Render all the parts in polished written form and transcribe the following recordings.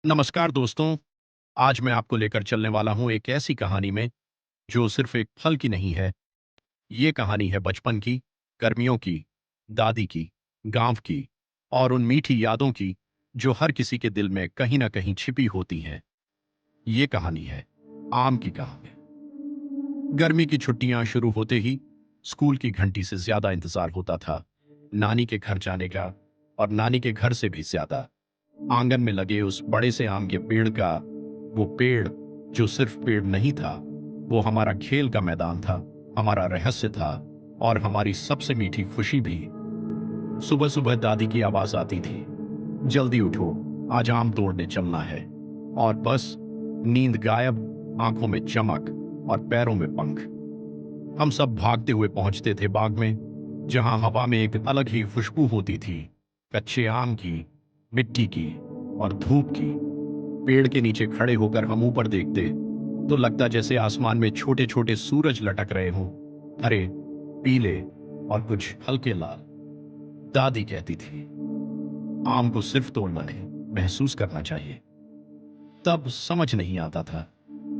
नमस्कार दोस्तों। आज मैं आपको लेकर चलने वाला हूँ एक ऐसी कहानी में जो सिर्फ एक फल की नहीं है। ये कहानी है बचपन की, गर्मियों की, दादी की, गांव की और उन मीठी यादों की जो हर किसी के दिल में कहीं ना कहीं छिपी होती हैं। ये कहानी है आम की कहानी। गर्मी की छुट्टियां शुरू होते ही स्कूल की घंटी से ज्यादा इंतजार होता था नानी के घर जाने का, और नानी के घर से भी ज्यादा आंगन में लगे उस बड़े से आम के पेड़ का। वो पेड़ जो सिर्फ पेड़ नहीं था, वो हमारा खेल का मैदान था, हमारा रहस्य था और हमारी सबसे मीठी खुशी भी। सुबह सुबह दादी की आवाज आती थी, जल्दी उठो, आज आम तोड़ने चलना है। और बस नींद गायब, आंखों में चमक और पैरों में पंख। हम सब भागते हुए पहुंचते थे बाग में, जहां हवा में एक अलग ही खुशबू होती थी, कच्चे आम की, मिट्टी की और धूप की। पेड़ के नीचे खड़े होकर हम ऊपर देखते तो लगता जैसे आसमान में छोटे छोटे सूरज लटक रहे हों, हरे, पीले और कुछ हल्के लाल। दादी कहती थी, आम को सिर्फ तोड़ना नहीं, महसूस करना चाहिए। तब समझ नहीं आता था,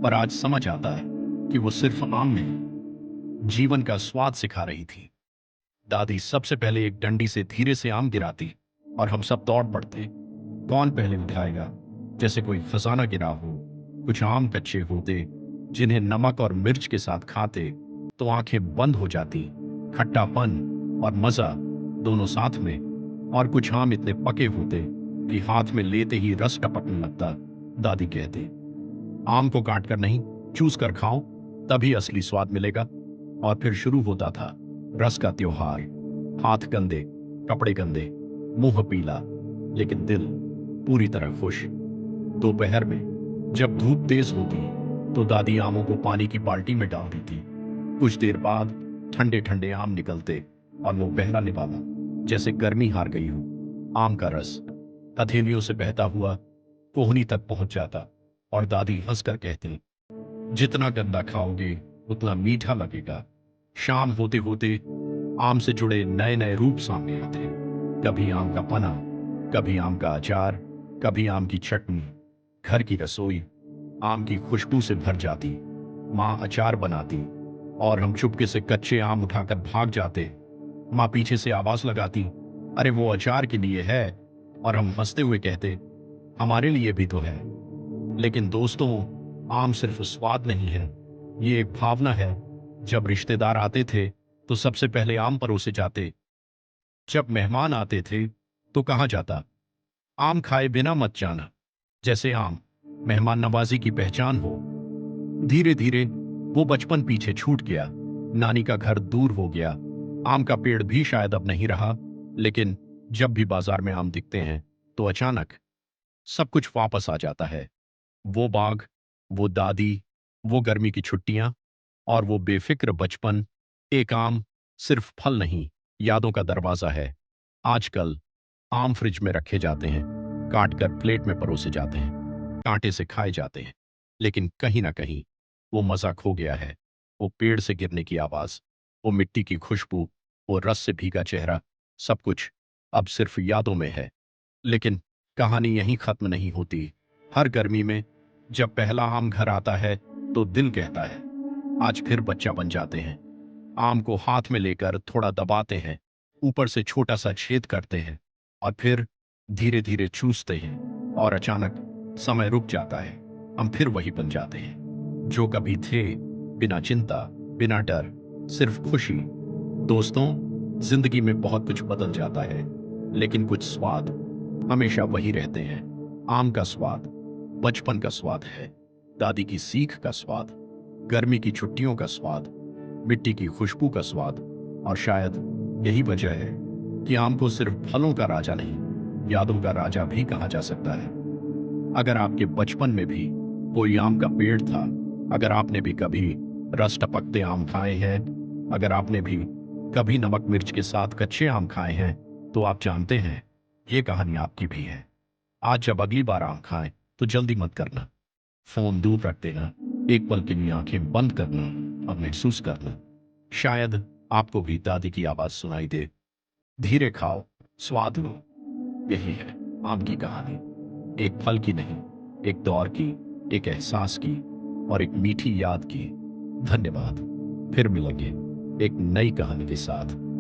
पर आज समझ आता है कि वो सिर्फ आम नहीं, जीवन का स्वाद सिखा रही थी। दादी सबसे पहले एक डंडी से धीरे से आम गिराती और हम सब दौड़ पड़ते, कौन पहले उठाएगा। जैसे कोई खजाना गिरा हो। कुछ आम कच्चे होते जिन्हें नमक और मिर्च के साथ खाते तो आंखें बंद हो जाती, खट्टापन और मजा दोनों साथ में। और कुछ आम इतने पके होते कि हाथ में लेते ही रस टपकने लगता। दादी कहते, आम को काट कर नहीं, चूस कर खाओ, तभी असली स्वाद मिलेगा। और फिर शुरू होता था रस का त्योहार। हाथ गंदे, कपड़े गंदे, मुंह पीला, लेकिन दिल पूरी तरह खुश। दोपहर में जब धूप तेज होती तो दादी आमों को पानी की बाल्टी में डाल देती। कुछ देर बाद ठंडे ठंडे आम निकलते और वो बहरा निवाला, जैसे गर्मी हार गई हो। आम का रस हथेलियों से बहता हुआ कोहनी तक पहुंच जाता और दादी हंसकर कहती, जितना गंदा खाओगे उतना मीठा लगेगा। शाम होते होते आम से जुड़े नए नए रूप सामने आते। कभी आम का पना, कभी आम का अचार, कभी आम की चटनी। घर की रसोई आम की खुशबू से भर जाती। माँ अचार बनाती और हम चुपके से कच्चे आम उठाकर भाग जाते। माँ पीछे से आवाज लगाती, अरे वो अचार के लिए है। और हम हंसते हुए कहते, हमारे लिए भी तो है। लेकिन दोस्तों, आम सिर्फ स्वाद नहीं है, ये एक भावना है। जब रिश्तेदार आते थे तो सबसे पहले आम परोसे जाते। जब मेहमान आते थे तो कहा जाता, आम खाए बिना मत जाना। जैसे आम मेहमान नवाजी की पहचान हो। धीरे धीरे वो बचपन पीछे छूट गया। नानी का घर दूर हो गया। आम का पेड़ भी शायद अब नहीं रहा। लेकिन जब भी बाजार में आम दिखते हैं तो अचानक सब कुछ वापस आ जाता है। वो बाग, वो दादी, वो गर्मी की छुट्टियां और वो बेफिक्र बचपन। एक आम सिर्फ फल नहीं, यादों का दरवाजा है। आजकल आम फ्रिज में रखे जाते हैं, काट कर प्लेट में परोसे जाते हैं, कांटे से खाए जाते हैं। लेकिन कहीं ना कहीं वो मजा खो गया है। वो पेड़ से गिरने की आवाज, वो मिट्टी की खुशबू, वो रस से भीगा चेहरा, सब कुछ अब सिर्फ यादों में है। लेकिन कहानी यहीं खत्म नहीं होती। हर गर्मी में जब पहला आम घर आता है तो दिल कहता है, आज फिर बच्चा बन जाते हैं। आम को हाथ में लेकर थोड़ा दबाते हैं, ऊपर से छोटा सा छेद करते हैं और फिर धीरे धीरे चूसते हैं। और अचानक समय रुक जाता है। हम फिर वही बन जाते हैं जो कभी थे, बिना चिंता, बिना डर, सिर्फ खुशी। दोस्तों, जिंदगी में बहुत कुछ बदल जाता है, लेकिन कुछ स्वाद हमेशा वही रहते हैं। आम का स्वाद बचपन का स्वाद है, दादी की सीख का स्वाद, गर्मी की छुट्टियों का स्वाद, मिट्टी की खुशबू का स्वाद। और शायद यही वजह है कि आम को सिर्फ फलों का राजा नहीं, यादों का राजा भी कहा जा सकता है। अगर आपके बचपन में भी कोई आम का पेड़ था, अगर आपने भी कभी रस टपकते आम खाए हैं, अगर आपने भी कभी नमक मिर्च के साथ कच्चे आम खाए हैं, तो आप जानते हैं ये कहानी आपकी भी है। आज जब अगली बार आम खाएं तो जल्दी मत करना, फोन दूर रख देना, एक पल के लिए आंखें बंद करना और महसूस करना। शायद आपको भी दादी की आवाज सुनाई दे, धीरे खाओ, स्वाद लो। यही है आम की कहानी, एक फल की नहीं, एक दौर की, एक एहसास की और एक मीठी याद की। धन्यवाद। फिर मिलेंगे एक नई कहानी के साथ।